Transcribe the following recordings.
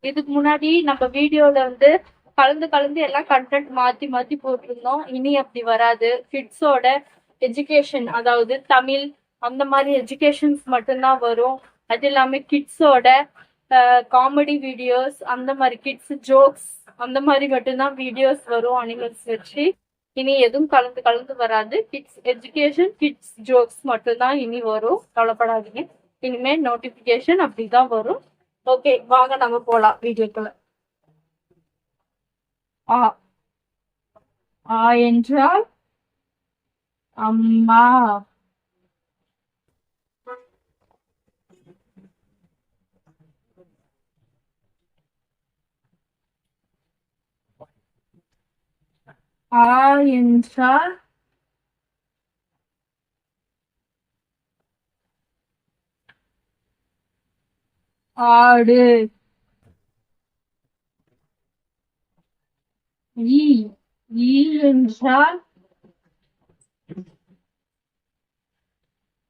இதுக்கு முன்னாடி நம்ம வீடியோல வந்து கலந்து கலந்து எல்லாம் கண்டென்ட் மாத்தி மாத்தி போட்டிருந்தோம். இனி அப்படி வராது. கிட்ஸோட எஜுகேஷன், அதாவது தமிழ் அந்த மாதிரி எஜுகேஷன்ஸ் மட்டும்தான் வரும். அது இல்லாம கிட்ஸோட காமெடி வீடியோஸ், அந்த மாதிரி கிட்ஸ் ஜோக்ஸ் அந்த மாதிரி மட்டும்தான் வீடியோஸ் வரும் அனிமல்ஸ் வச்சு. இனி எதுவும் கலந்து கலந்து வராது. கிட்ஸ் எஜுகேஷன், கிட்ஸ் ஜோக்ஸ் மட்டும்தான் இனி வரும். கவலைப்படாதீங்க. இனிமே நோட்டிபிகேஷன் அப்படிதான் வரும். ஓகே, வாங்க நம்ம போலாம் வீடியோக்குள்ள. ஆ ஆ என்றால் அம்மா. ஆ என்றால் ஆடு. ஈ ஈ என்றால்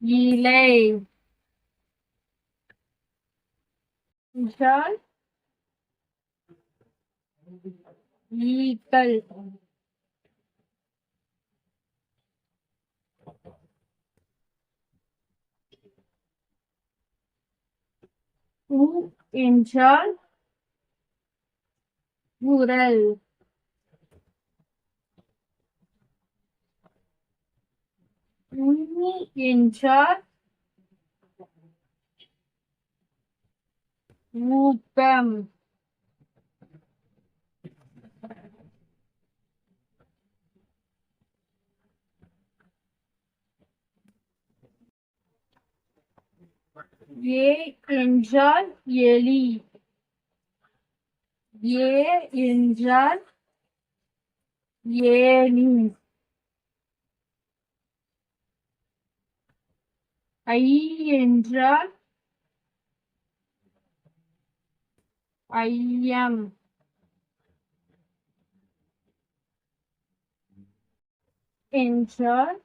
இலை. என்றால் ஈக்கள். உ என்றால் உரல். உண்ணி என்றால் ஊக்கம். ஏ என்றால் எலி. ஏ என்றால் ஏனி. ஐ என்றால் ஐயம். என்றால்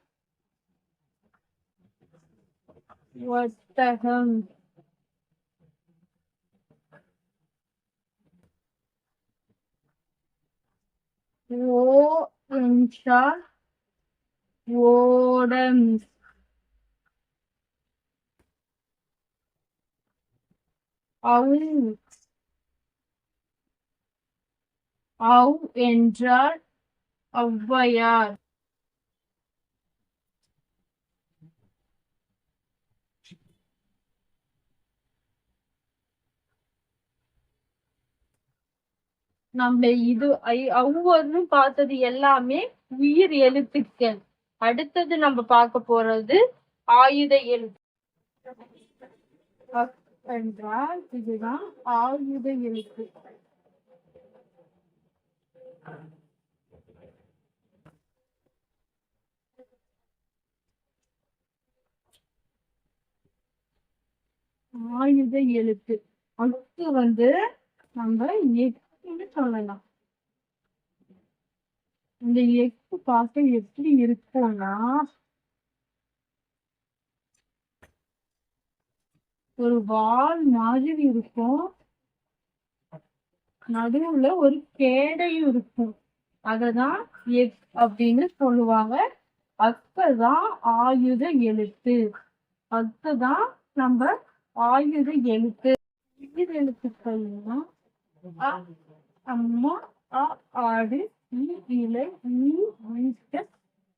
ஒட்டகம். ஓ என்றால் ஓடம். ஔ என்றால் ஔவையார். நம்ம இது ஒவ்வொன்னு பார்த்தது எல்லாமே உயிர் எழுத்துக்கள். அடுத்தது நம்ம பார்க்க போறது ஆயுத எழுத்து. என்றால் இதுதான் ஆயுத எழுத்து. ஆயுத எழுத்து. அடுத்து வந்து நம்ம எக்குன்னு சொல்லலாம். இந்த எக்கு பார்க்க எப்படி இருக்குன்னா, ஒரு வால் மாதிரி இருக்கும். நடுவுல ஒரு கேடையும் இருக்கும். அததான் எக் அப்படின்னு சொல்லுவாங்க. அதுதான் ஆயுத எழுத்து. அதுதான் நம்ம ஆயுத எழுத்து. உயிர் எழுத்துக்கள்னா அ, அம்மா, அ ஆடு, இ இலை, ஈ ஈட்ட,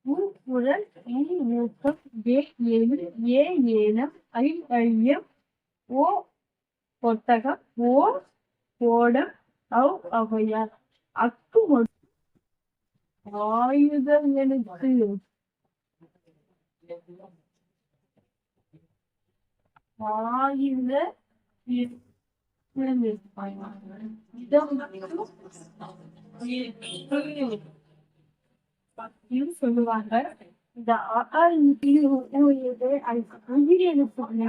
உ உரல், ஈ ஊக்கம், ஏ ஏழு, ஏ ஏலம், ஐ ஐயம், ஓ ஒட்டகம், ஓ ஓடம், ஔ ஔவையார். அக்கு ஆயுத எழுத்து. ஆயுத சொல்லுவாங்க. இந்த உயிர் எழுத்துங்க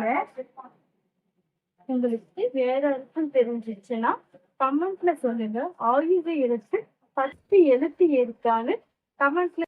உங்களுக்கு வேற அர்த்தம் தெரிஞ்சிச்சுன்னா கமெண்ட்ல சொல்லுங்க. ஆயுத எழுத்து 10 எழுத்து இருக்கான்னு கமெண்ட்ல